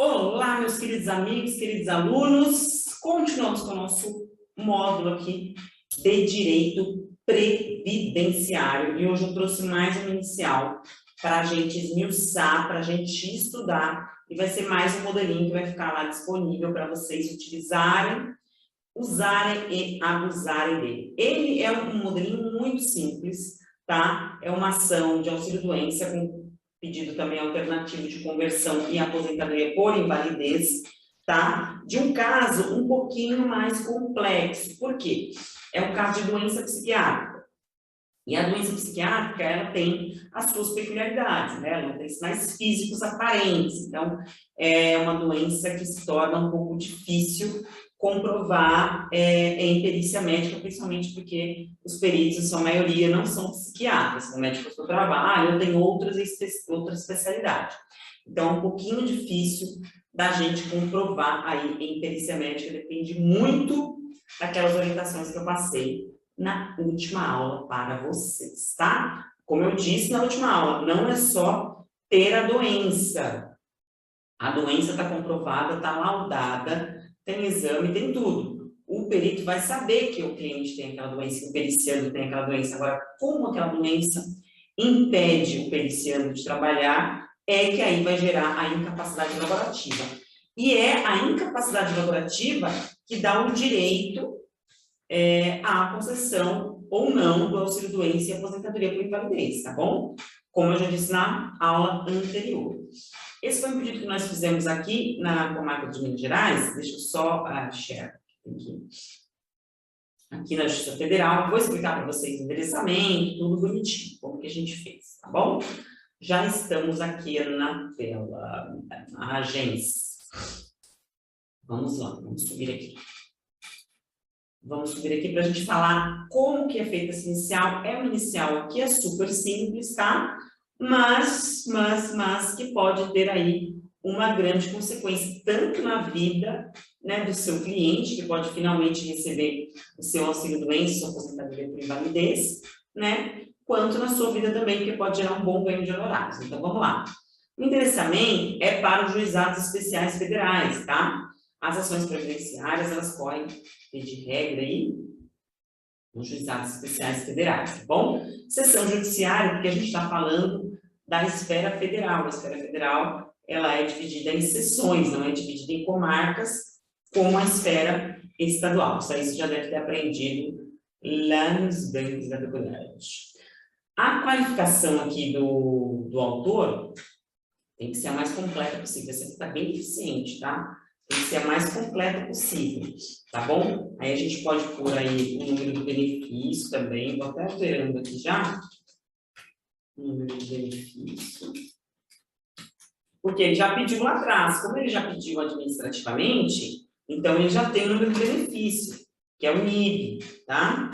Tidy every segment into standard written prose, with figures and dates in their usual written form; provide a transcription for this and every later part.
Olá, meus queridos amigos, queridos alunos. Continuamos com o nosso módulo aqui de Direito Previdenciário. E hoje eu trouxe mais uma inicial para a gente esmiuçar, para a gente estudar. E vai ser mais um modelinho que vai ficar lá disponível para vocês utilizarem, usarem e abusarem dele. Ele é um modelinho muito simples, tá? É uma ação de auxílio-doença com pedido também alternativo de conversão e aposentadoria por invalidez, tá? De um caso um pouquinho mais complexo. Por quê? É um caso de doença psiquiátrica. E a doença psiquiátrica, ela tem as suas peculiaridades, né? Ela tem sinais físicos aparentes. Então, é uma doença que se torna um pouco difícil comprovar em perícia médica, principalmente porque os peritos, em sua maioria, não são psiquiatras, são médicos do trabalho, ou tem outra especialidade. Então, é um pouquinho difícil da gente comprovar aí em perícia médica, depende muito daquelas orientações que eu passei na última aula para vocês, tá? Como eu disse na última aula, não é só ter a doença está comprovada, está laudada, tem exame, tem tudo. O perito vai saber que o cliente tem aquela doença, que o periciano tem aquela doença. Agora, como aquela doença impede o periciano de trabalhar, é que aí vai gerar a incapacidade laborativa. E é a incapacidade laborativa que dá o direito à concessão ou não do auxílio-doença e aposentadoria por invalidez, tá bom? Como eu já disse na aula anterior. Esse foi um pedido que nós fizemos aqui na comarca de Minas Gerais. Deixa eu só share aqui na Justiça Federal. Vou explicar para vocês o endereçamento, tudo bonitinho, como que a gente fez, tá bom? Já estamos aqui na tela, na agência. Vamos lá, vamos subir aqui. Vamos subir aqui para a gente falar como que é feita essa inicial. É uma inicial que é super simples, tá? Mas que pode ter aí uma grande consequência, tanto na vida, né, do seu cliente, que pode finalmente receber o seu auxílio-doença, sua aposentadoria por invalidez, né, quanto na sua vida também, que pode gerar um bom ganho de honorários. Então, vamos lá. O endereçamento é para os juizados especiais federais, tá? As ações previdenciárias, elas correm, de regra aí, nos juizados especiais federais, tá bom? Seção judiciária, porque a gente está falando da esfera federal. A esfera federal, ela é dividida em seções, não é dividida em comarcas, como a esfera estadual. Isso aí você já deve ter aprendido lá nos bancos da faculdade. A qualificação aqui do autor tem que ser a mais completa possível. Essa aqui está bem eficiente, tá? Tem que ser a mais completa possível, tá bom? Aí a gente pode pôr aí o número do benefício também. Vou até alterando aqui já. Número de benefício. Porque ele já pediu lá atrás. Como ele já pediu administrativamente, então ele já tem o número de benefício, que é o NIB, tá?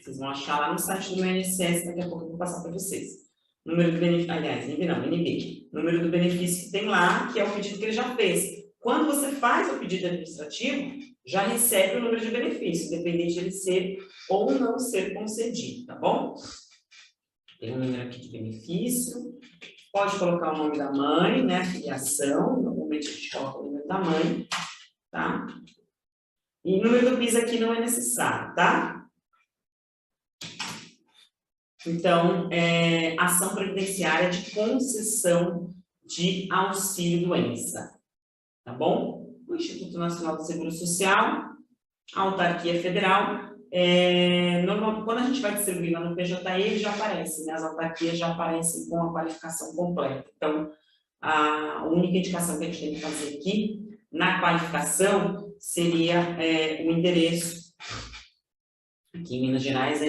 Vocês vão achar lá no site do INSS, daqui a pouco eu vou passar para vocês. Número do benefício, aliás, NIB não, NB. Número do benefício que tem lá, que é o pedido que ele já fez. Quando você faz o pedido administrativo, já recebe o número de benefício, independente de ele ser ou não ser concedido, tá bom? Tem um número aqui de benefício. Pode colocar o nome da mãe, né? Filiação. Normalmente a gente coloca o número da mãe, tá? E o número do PIS aqui não é necessário, tá? Então, ação previdenciária de concessão de auxílio-doença, tá bom? O Instituto Nacional do Seguro Social, a autarquia federal, quando a gente vai distribuir lá no PJE, ele já aparece, né? As autarquias já aparecem com a qualificação completa. Então, a única indicação que a gente tem que fazer aqui, na qualificação, seria o endereço. Aqui em Minas Gerais,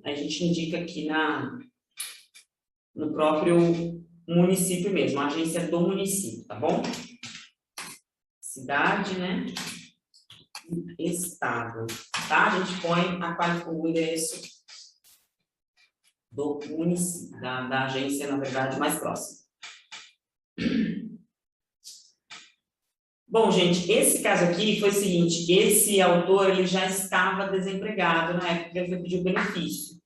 a gente indica aqui no próprio município mesmo, a agência do município, tá bom? Cidade, né? Estado, tá? A gente põe o endereço do município, da agência, na verdade, mais próxima. Bom, gente, esse caso aqui foi o seguinte, esse autor, ele já estava desempregado na época que ele foi pedir o benefício.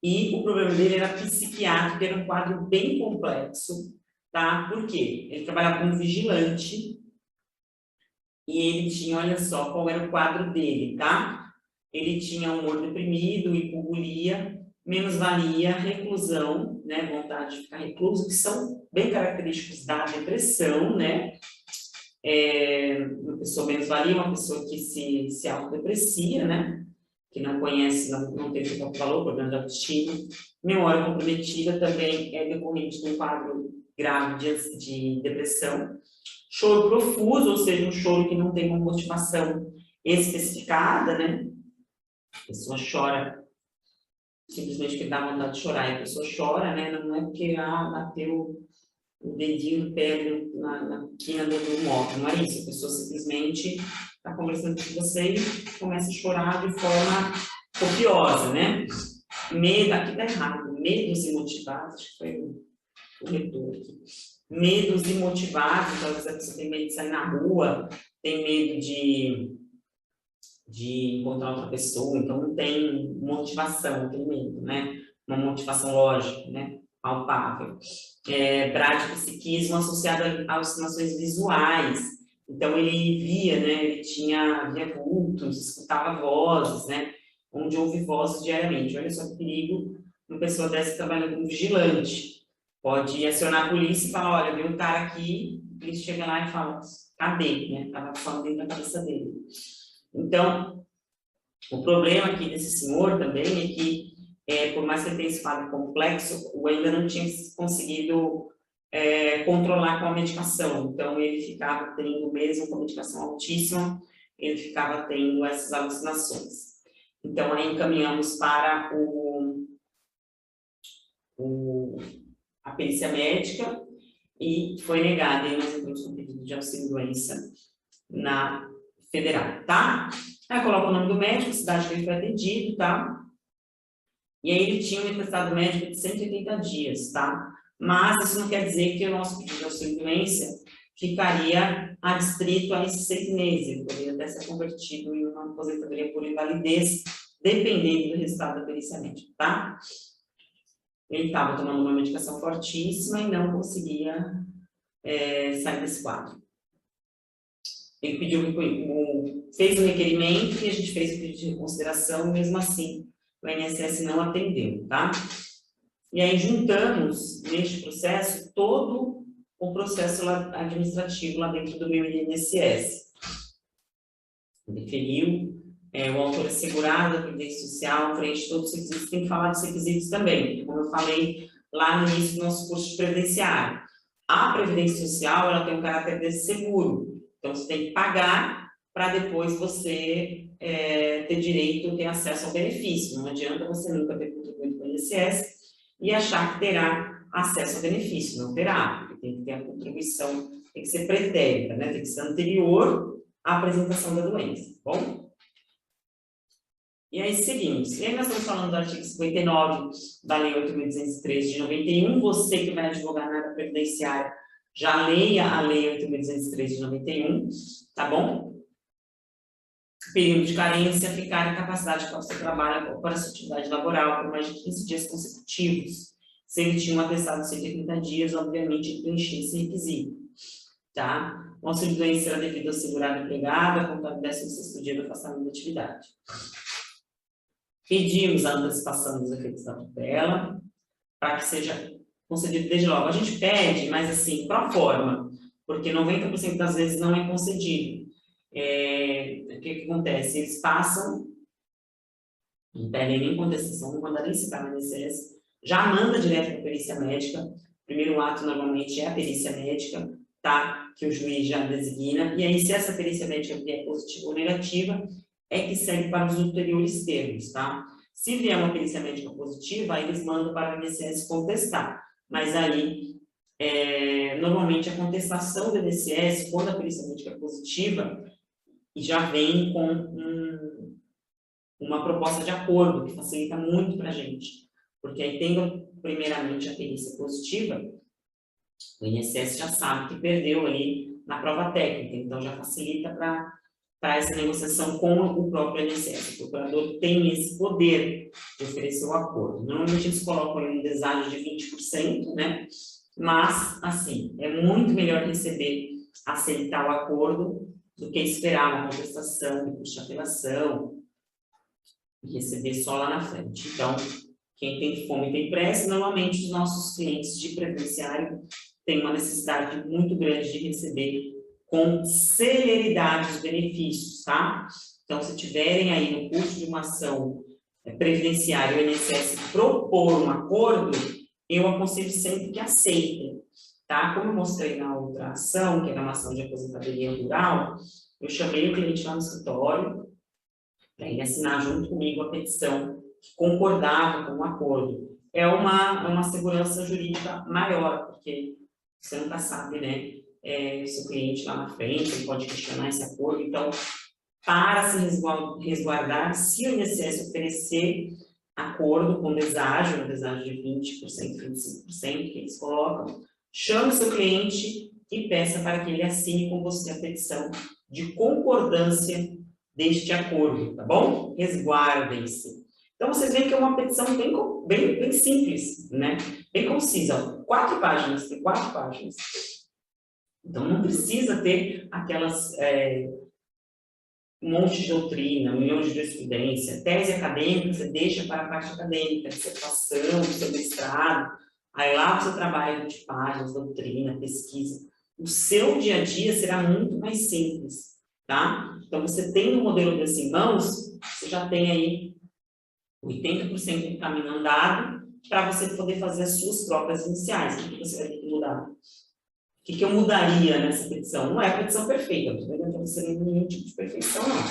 E o problema dele era psiquiátrico, era um quadro bem complexo, tá? Por quê? Ele trabalhava como vigilante e ele tinha, olha só, qual era o quadro dele, tá? Ele tinha humor deprimido, hipobulia, menos-valia, reclusão, né? Vontade de ficar recluso, que são bem característicos da depressão, né? Uma pessoa menos-valia, uma pessoa que se autodeprecia, né? Que não conhece, não tem o próprio valor, problema de autoestima. Memória comprometida também é decorrente de um quadro grave de depressão. Choro profuso, ou seja, um choro que não tem uma motivação especificada, né? A pessoa chora simplesmente porque dá vontade de chorar, e a pessoa chora, né? Não é porque bateu o dedinho do pé na quina do móvel, não é isso. A pessoa simplesmente está conversando com você e começa a chorar de forma copiosa, né? Medo, aqui está errado, medos imotivados, acho que foi o retorno aqui. Medos imotivados, então, às vezes a pessoa tem medo de sair na rua, tem medo de encontrar outra pessoa, então não tem motivação, tem medo, né? Uma motivação lógica, né? Palpável. Bradipsiquismo associado a alucinações visuais. Então, ele via, né? Ele via vultos, escutava vozes, né? Onde ouve vozes diariamente. Olha só que perigo uma pessoa dessa trabalhando como vigilante. Pode acionar a polícia e falar, olha, viu um cara aqui, a polícia chega lá e fala, cadê? Né? Estava falando dentro da cabeça dele. Então, o problema aqui desse senhor também é que, por mais que ele tenha esse quadro complexo, o ainda não tinha conseguido controlar com a medicação. Então, ele ficava tendo, mesmo com a medicação altíssima, ele ficava tendo essas alucinações. Então, aí encaminhamos para a perícia médica e foi negada. E nós entramos com pedido de auxílio-doença na federal, tá? Aí coloca o nome do médico, a cidade que ele foi atendido, tá? E aí ele tinha um atestado médico de 180 dias, tá? Mas isso não quer dizer que o nosso pedido de auxílio-doença ficaria adstrito a esses 6 meses. Ele poderia até ser convertido em uma aposentadoria por invalidez, dependendo do resultado da perícia médica, tá? Ele estava tomando uma medicação fortíssima e não conseguia sair desse quadro. Ele fez o requerimento e a gente fez o pedido de reconsideração, e mesmo assim o INSS não atendeu, tá? E aí juntamos neste processo todo o processo administrativo lá dentro do meu INSS. Deferiu, o autor assegurado da Previdência Social, frente a todos os requisitos, tem que falar dos requisitos também, como eu falei lá no início do nosso curso de previdenciário. A Previdência Social, ela tem um caráter de seguro, então você tem que pagar para depois você ter direito, ter acesso ao benefício. Não adianta você nunca ter contribuído com o INSS e achar que terá acesso ao benefício, não terá, porque tem que ter a contribuição, tem que ser pretérita, né? Tem que ser anterior à apresentação da doença, tá bom? E aí seguimos. E aí nós estamos falando do artigo 59 da Lei 8.203 de 91. Você que vai advogar na área previdenciária, já leia a Lei 8.203 de 91, tá bom? Período de carência, ficar em capacidade para você trabalhar para a sua atividade laboral por mais de 15 dias consecutivos. Se ele tinha um atestado de 130 dias, obviamente ele preenchia esse requisito, tá? O auxílio-doença será devido ao segurado empregado, a contar do 16º dia do afastamento da atividade. Pedimos a antecipação dos efeitos da tutela, para que seja concedido desde logo. A gente pede, mas assim, pro forma, porque 90% das vezes não é concedido. O que acontece? Eles passam, não pedem nem contestação, não mandam nem citar no INSS, já manda direto para a perícia médica. O primeiro ato, normalmente, é a perícia médica, tá? Que o juiz já designa. E aí, se essa perícia médica vier positiva ou negativa, é que segue para os ulteriores termos, tá? Se vier uma perícia médica positiva, aí eles mandam para o INSS contestar. Mas aí, normalmente, a contestação do INSS, quando a perícia médica é positiva, já vem com uma proposta de acordo, que facilita muito para a gente. Porque aí, tendo primeiramente a perícia positiva, o INSS já sabe que perdeu ali na prova técnica, então já facilita para essa negociação com o próprio INSS. O procurador tem esse poder de oferecer o acordo. Normalmente eles colocam um deságio de 20%, né? Mas, assim, é muito melhor receber, aceitar o acordo, do que esperar uma contestação, depois de apelação, e receber só lá na frente. Então, quem tem fome tem pressa. Normalmente, os nossos clientes de previdenciário têm uma necessidade muito grande de receber com celeridade os benefícios, tá? Então, se tiverem aí no curso de uma ação previdenciária, o INSS propor um acordo, eu aconselho sempre que aceitem, tá? Como eu mostrei na outra ação, que era uma ação de aposentadoria rural, eu chamei o cliente lá no escritório para ele assinar junto comigo a petição que concordava com o acordo. É uma segurança jurídica maior, porque você nunca sabe, né? O seu cliente lá na frente, ele pode questionar esse acordo. Então, para se resguardar, se o INSS oferecer acordo com deságio, um deságio de 20%, 25% que eles colocam, chame o seu cliente e peça para que ele assine com você a petição de concordância deste acordo, tá bom? Resguardem-se. Então, vocês veem que é uma petição bem simples, né? Bem concisa. 4 páginas, tem 4 páginas. Então, não precisa ter aquelas... um monte de doutrina, um milhão de jurisprudência, tese acadêmica, você deixa para a parte acadêmica, dissertação, seu mestrado, aí lá o seu trabalho de páginas, doutrina, pesquisa. O seu dia a dia será muito mais simples, tá? Então, você tem um modelo desse em mãos, você já tem aí 80% do caminho andado para você poder fazer as suas próprias iniciais. O que você vai ter que mudar? O que eu mudaria nessa petição? Não é a petição perfeita, não estou tentando nenhum tipo de perfeição, não.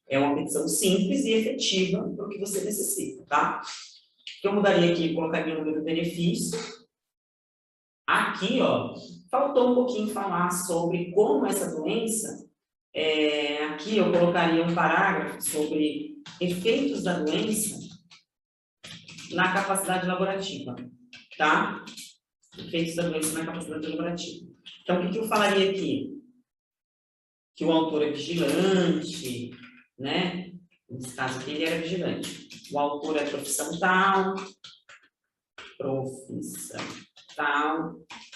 É uma petição simples e efetiva para o que você necessita, tá? O que eu mudaria aqui? Colocaria o número do benefício. Aqui, ó, faltou um pouquinho falar sobre como essa doença... aqui eu colocaria um parágrafo sobre efeitos da doença na capacidade laborativa, tá? Efeitos da doença na capacidade laborativa. Então, o que eu falaria aqui? Que o autor é vigilante, né? Nesse caso aqui, ele era vigilante. O autor é profissão tal,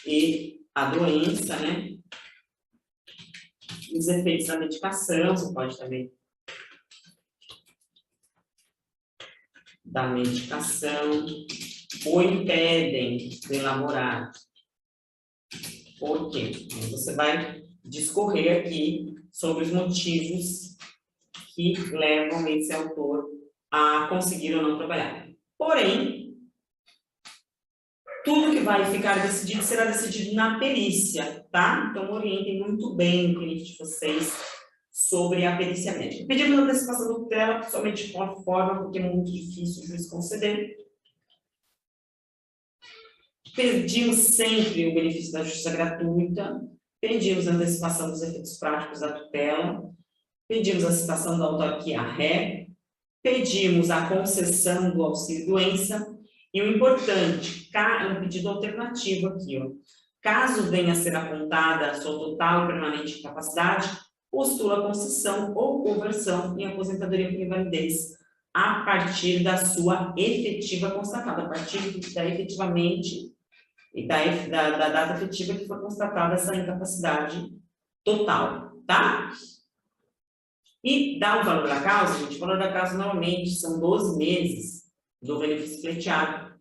e a doença, né? Os efeitos da medicação, você pode também da medicação, o impedem de elaborar. Por quê? Você vai discorrer aqui sobre os motivos que levam esse autor a conseguir ou não trabalhar. Porém, tudo que vai ficar decidido será decidido na perícia, tá? Então, orientem muito bem o cliente de vocês sobre a perícia médica. Pedimos a antecipação da tutela, somente de uma forma, porque é muito difícil o juiz conceder. Pedimos sempre o benefício da justiça gratuita, pedimos a antecipação dos efeitos práticos da tutela, pedimos a citação da autarquia ré, pedimos a concessão do auxílio-doença, e o importante, um pedido alternativo aqui, ó. Caso venha a ser apontada a sua total e permanente incapacidade, postula a concessão ou conversão em aposentadoria por invalidez a partir da sua efetiva constatada, a partir da efetivamente e da data efetiva que for constatada essa incapacidade total, tá? E dá o valor da causa, gente, o valor da causa normalmente são 12 meses do benefício pleiteado,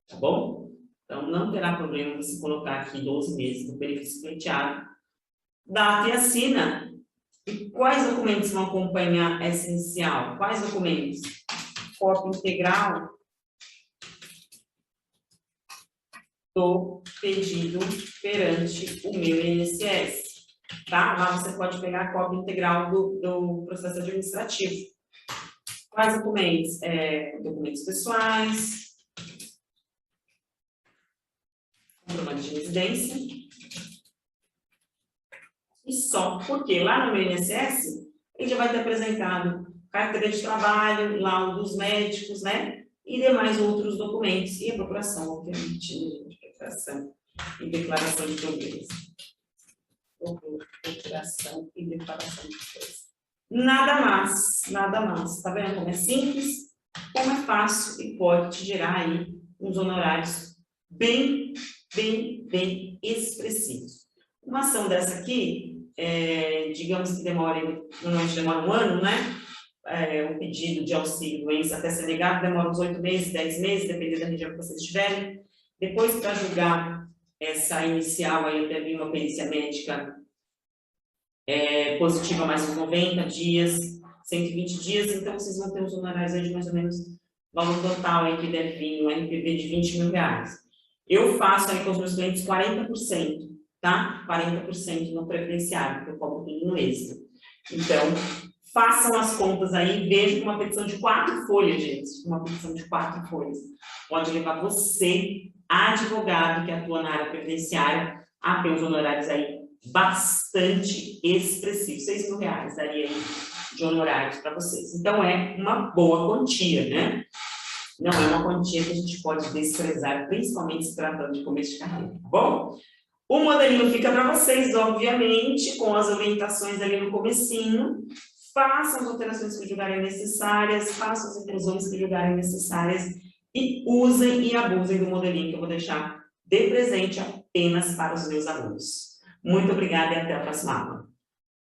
tá bom? Então, não terá problema você colocar aqui 12 meses do benefício pleiteado. Data e assina. E quais documentos vão acompanhar essa inicial? Quais documentos? Cópia integral do pedido perante o meu INSS, tá? Lá você pode pegar a cópia integral do processo administrativo. Quais documentos? Documentos pessoais, comprovante de residência, e só, porque lá no meu INSS, ele já vai ter apresentado carteira de trabalho, laudo dos médicos, né? E demais outros documentos, e a procuração, obviamente, declaração e declaração de poderes. Procuração e declaração de poderes. Nada mais. Tá vendo como é simples, como é fácil e pode te gerar aí uns honorários bem bem expressivos. Uma ação dessa aqui, digamos que normalmente demora um ano, né? Um pedido de auxílio doença até ser negado, demora uns 8 meses, 10 meses, dependendo da região que vocês estiverem. Depois, para julgar essa inicial, aí até vir uma perícia médica positiva mais uns 90 dias, 120 dias, então vocês vão ter uns honorários aí de mais ou menos valor total aí que deve vir no RPV de R$20.000. Eu faço aí com os meus clientes 40%, tá? 40% no previdenciário, porque eu cobro tudo no extra. Então, façam as contas aí, vejam que uma petição de 4 folhas, gente, uma petição de 4 folhas, pode levar você, advogado que atua na área previdenciária, a ter os honorários aí bastante expressivos, R$6.000 daria aí de honorários para vocês. Então, é uma boa quantia, né? Não é uma quantia que a gente pode desprezar, principalmente se tratando de começo de carreira, tá bom? O modelinho fica para vocês, obviamente, com as orientações ali no comecinho. Façam as alterações que julgarem necessárias, façam as inclusões que julgarem necessárias e usem e abusem do modelinho que eu vou deixar de presente apenas para os meus alunos. Muito obrigada e até a próxima aula.